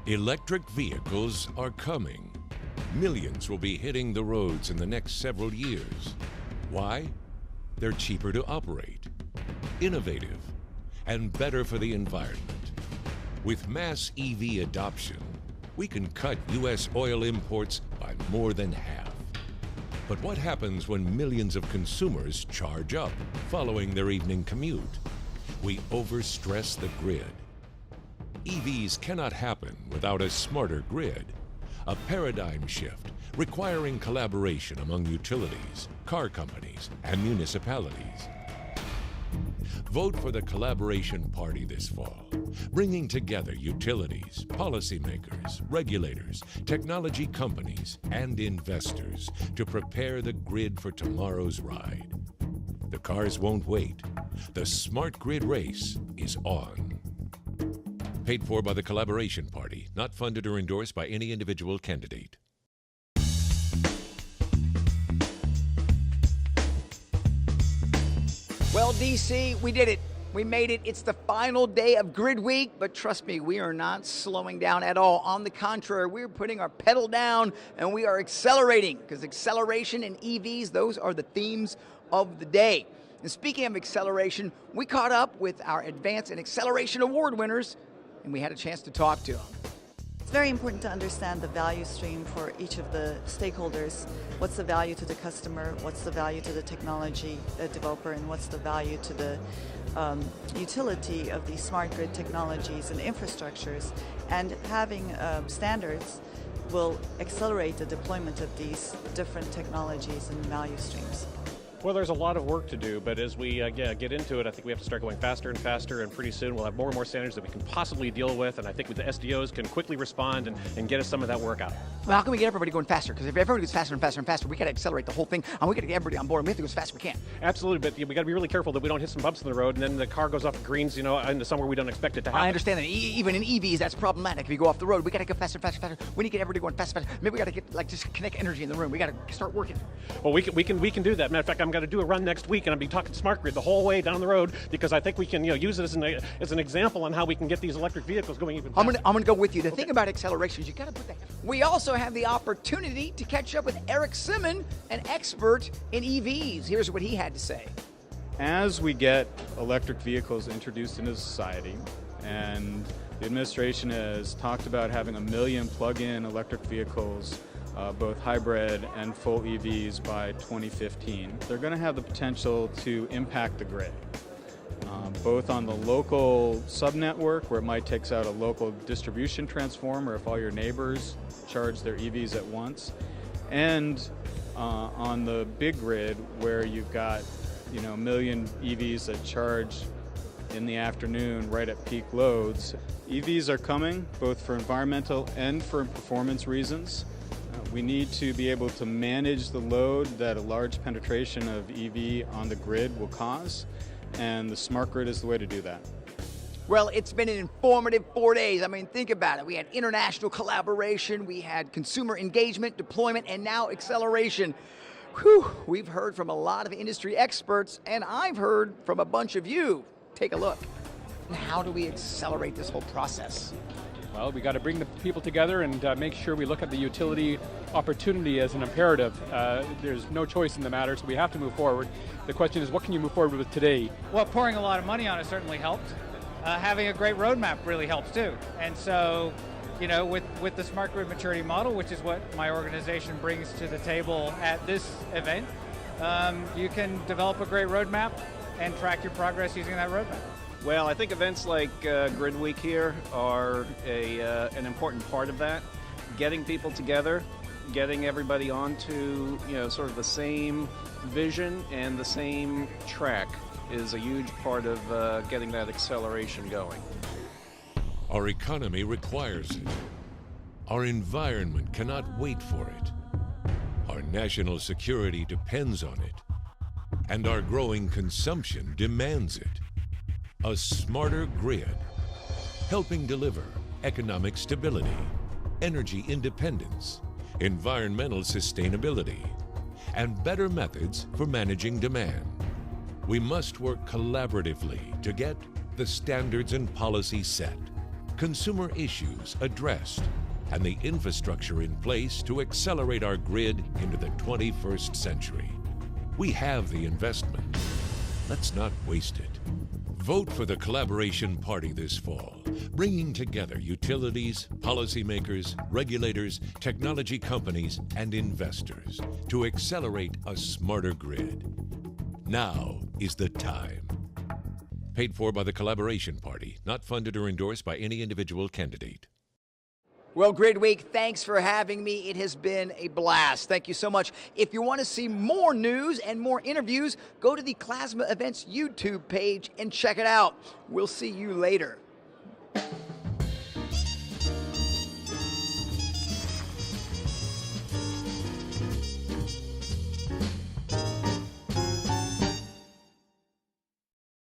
Electric vehicles are coming. Millions will be hitting the roads in the next several years. Why? They're cheaper to operate, innovative, and better for the environment. With mass EV adoption, we can cut U.S. oil imports by more than half. But what happens when millions of consumers charge up following their evening commute? We overstress the grid. EVs cannot happen without a smarter grid, a paradigm shift requiring collaboration among utilities, car companies, and municipalities. Vote for the Collaboration Party this fall, bringing together utilities, policymakers, regulators, technology companies, and investors to prepare the grid for tomorrow's ride. The cars won't wait. The smart grid race is on. Paid for by the Collaboration Party, not funded or endorsed by any individual candidate. Well, DC, we did it. We made it. It's the final day of GridWeek, but trust me, we are not slowing down at all. On the contrary, we're putting our pedal down and we are accelerating, because acceleration and EVs, those are the themes of the day. And speaking of acceleration, we caught up with our Advance and Acceleration Award winners, and we had a chance to talk to them. It's very important to understand the value stream for each of the stakeholders. What's the value to the customer? What's the value to the technology developer? And what's the value to the utility of these smart grid technologies and infrastructures? And having standards will accelerate the deployment of these different technologies and value streams. Well, there's a lot of work to do, but as we get into it, I think we have to start going faster and faster, and pretty soon we'll have more and more standards that we can possibly deal with, and I think the SDOs can quickly respond and get us some of that work out. Well, how can we get everybody going faster? Because if everybody goes faster and faster and faster, we got to accelerate the whole thing, and we got to get everybody on board, and we have to go as fast as we can. Absolutely, but we got to be really careful that we don't hit some bumps in the road, and then the car goes off the greens, into somewhere we don't expect it to happen. I understand that. Even in EVs, that's problematic. If you go off the road, we got to go faster, faster, faster. We need to get everybody going faster, faster. Maybe we got to get just kinetic energy in the room. We got to start working. Well, we can do that. Matter of fact, I'm going to do a run next week, and I'll be talking smart grid the whole way down the road, because I think we can use it as an example on how we can get these electric vehicles going even faster. I'm going to go with you. The thing about acceleration is you got to put that. We also have the opportunity to catch up with Eric Simmon, an expert in EVs. Here's what he had to say. As we get electric vehicles introduced into society, and the administration has talked about having 1 million plug-in electric vehicles, both hybrid and full EVs by 2015. They're going to have the potential to impact the grid, both on the local subnetwork, where it might take out a local distribution transformer if all your neighbors charge their EVs at once, and on the big grid, where you've got 1 million EVs that charge in the afternoon right at peak loads. EVs are coming, both for environmental and for performance reasons. We need to be able to manage the load that a large penetration of EV on the grid will cause, and the smart grid is the way to do that. Well, it's been an informative 4 days. I mean, think about it. We had international collaboration, we had consumer engagement, deployment, and now acceleration. Whew, we've heard from a lot of industry experts, and I've heard from a bunch of you. Take a look. How do we accelerate this whole process? Well, we got to bring the people together and make sure we look at the utility opportunity as an imperative. There's no choice in the matter, so we have to move forward. The question is, what can you move forward with today? Well, pouring a lot of money on it certainly helped. Having a great roadmap really helps too. And so, with the smart grid maturity model, which is what my organization brings to the table at this event, you can develop a great roadmap and track your progress using that roadmap. Well, I think events like GridWeek here are an important part of that. Getting people together, getting everybody onto sort of the same vision and the same track is a huge part of getting that acceleration going. Our economy requires it. Our environment cannot wait for it. Our national security depends on it. And our growing consumption demands it. A smarter grid, helping deliver economic stability, energy independence, environmental sustainability, and better methods for managing demand. We must work collaboratively to get the standards and policy set, consumer issues addressed, and the infrastructure in place to accelerate our grid into the 21st century. We have the investment. Let's not waste it. Vote for the Collaboration Party this fall, bringing together utilities, policymakers, regulators, technology companies, and investors to accelerate a smarter grid. Now is the time. Paid for by the Collaboration Party, not funded or endorsed by any individual candidate. Well, GridWeek, thanks for having me. It has been a blast. Thank you so much. If you want to see more news and more interviews, go to the Klasma Events YouTube page and check it out. We'll see you later.